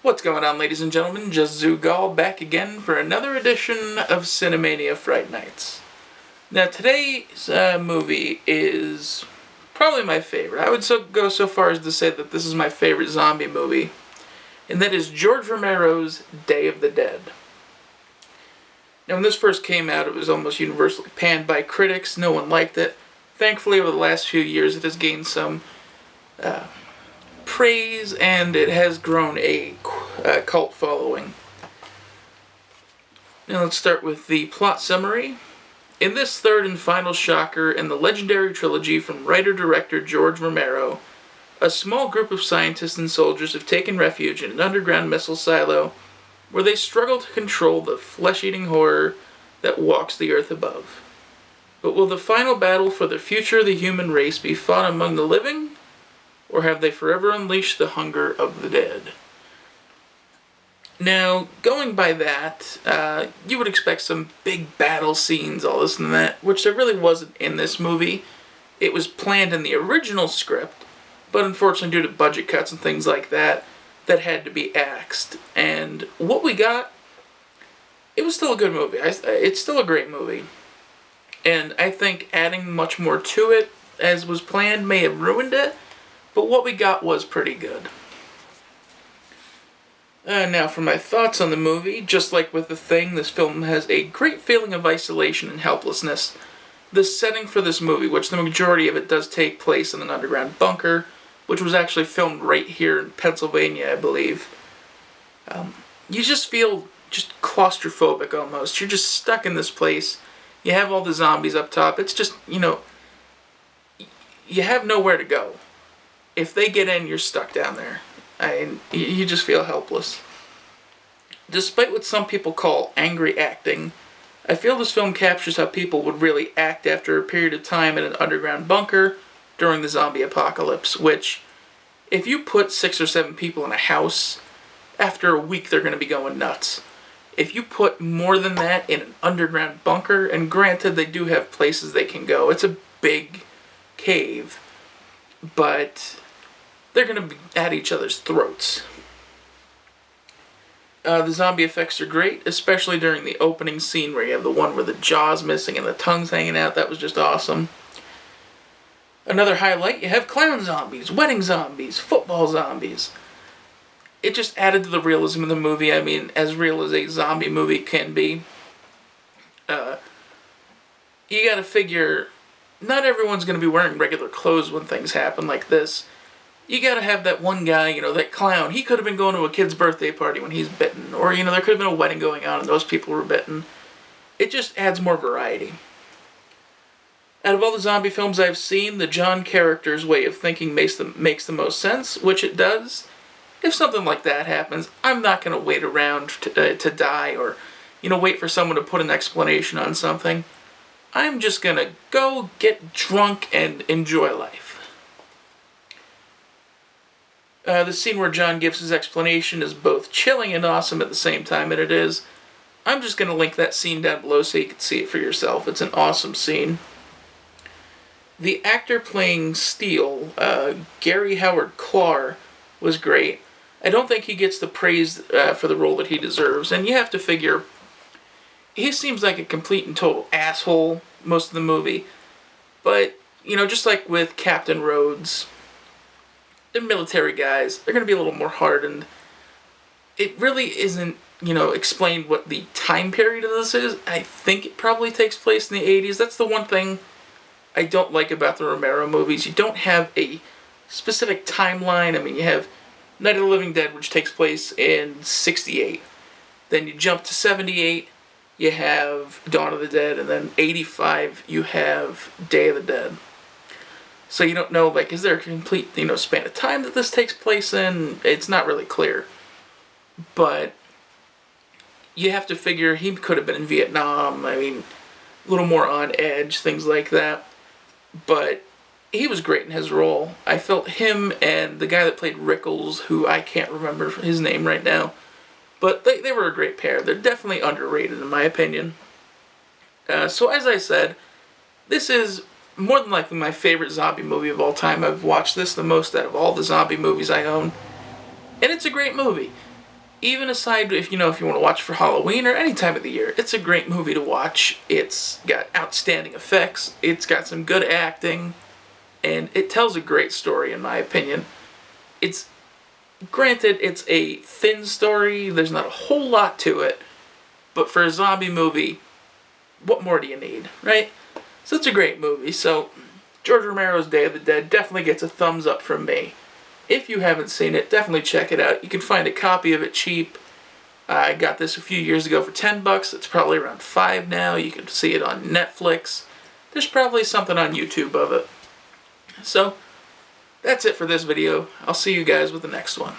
What's going on, ladies and gentlemen? Just Zugal back again for another edition of Cinemania Fright Nights. Now, today's movie is probably my favorite. I would go so far as to say that this is my favorite zombie movie, and that is George Romero's Day of the Dead. Now, when this first came out, it was almost universally panned by critics. No one liked it. Thankfully, over the last few years, it has gained some praise, and it has grown a cult following. Now let's start with the plot summary. In this third and final shocker in the legendary trilogy from writer-director George Romero, a small group of scientists and soldiers have taken refuge in an underground missile silo where they struggle to control the flesh-eating horror that walks the earth above. But will the final battle for the future of the human race be fought among the living, or have they forever unleashed the hunger of the dead? Now, going by that, you would expect some big battle scenes, all this and that, which there really wasn't in this movie. It was planned in the original script, but unfortunately due to budget cuts and things like that, that had to be axed. And what we got, it was still a good movie. It's still a great movie. And I think adding much more to it, as was planned, may have ruined it. But what we got was pretty good. Now for my thoughts on the movie. Just like with The Thing, this film has a great feeling of isolation and helplessness. The setting for this movie, which the majority of it does take place in an underground bunker, which was actually filmed right here in Pennsylvania, I believe. You just feel just claustrophobic almost. You're just stuck in this place. You have all the zombies up top. It's just, you have nowhere to go. If they get in, you're stuck down there. You just feel helpless. Despite what some people call angry acting, I feel this film captures how people would really act after a period of time in an underground bunker during the zombie apocalypse, which, if you put 6 or 7 people in a house, after a week they're going to be going nuts. If you put more than that in an underground bunker, and granted they do have places they can go, it's a big cave, but they're going to be at each other's throats. The zombie effects are great, especially during the opening scene where you have the one where the jaw's missing and the tongue's hanging out. That was just awesome. Another highlight, you have clown zombies, wedding zombies, football zombies. It just added to the realism of the movie. I mean, as real as a zombie movie can be. You gotta figure, not everyone's gonna be wearing regular clothes when things happen like this. You gotta have that one guy, that clown. He could have been going to a kid's birthday party when he's bitten. Or, there could have been a wedding going on and those people were bitten. It just adds more variety. Out of all the zombie films I've seen, the John character's way of thinking makes the most sense, which it does. If something like that happens, I'm not going to wait around to die or, wait for someone to put an explanation on something. I'm just going to go get drunk and enjoy life. The scene where John gives his explanation is both chilling and awesome at the same time, and it is. I'm just going to link that scene down below so you can see it for yourself. It's an awesome scene. The actor playing Steele, Gary Howard Clark, was great. I don't think he gets the praise for the role that he deserves, and you have to figure, he seems like a complete and total asshole most of the movie, but, just like with Captain Rhodes, they're military guys. They're going to be a little more hardened. It really isn't, explained what the time period of this is. I think it probably takes place in the 80s. That's the one thing I don't like about the Romero movies. You don't have a specific timeline. I mean, you have Night of the Living Dead, which takes place in 68. Then you jump to 78, you have Dawn of the Dead, and then 85, you have Day of the Dead. So you don't know, is there a complete, span of time that this takes place in? It's not really clear. But you have to figure he could have been in Vietnam. I mean, a little more on edge, things like that. But he was great in his role. I felt him and the guy that played Rickles, who I can't remember his name right now, but they were a great pair. They're definitely underrated in my opinion. So as I said, this is more than likely my favorite zombie movie of all time. I've watched this the most out of all the zombie movies I own. And it's a great movie. even aside if you want to watch for Halloween or any time of the year, it's a great movie to watch. It's got outstanding effects, it's got some good acting, and it tells a great story in my opinion. It's granted it's a thin story, there's not a whole lot to it, but for a zombie movie, what more do you need, right? So it's a great movie. So George Romero's Day of the Dead definitely gets a thumbs up from me. If you haven't seen it, definitely check it out. You can find a copy of it cheap. I got this a few years ago for $10. It's probably around $5 now. You can see it on Netflix. There's probably something on YouTube of it. So, that's it for this video. I'll see you guys with the next one.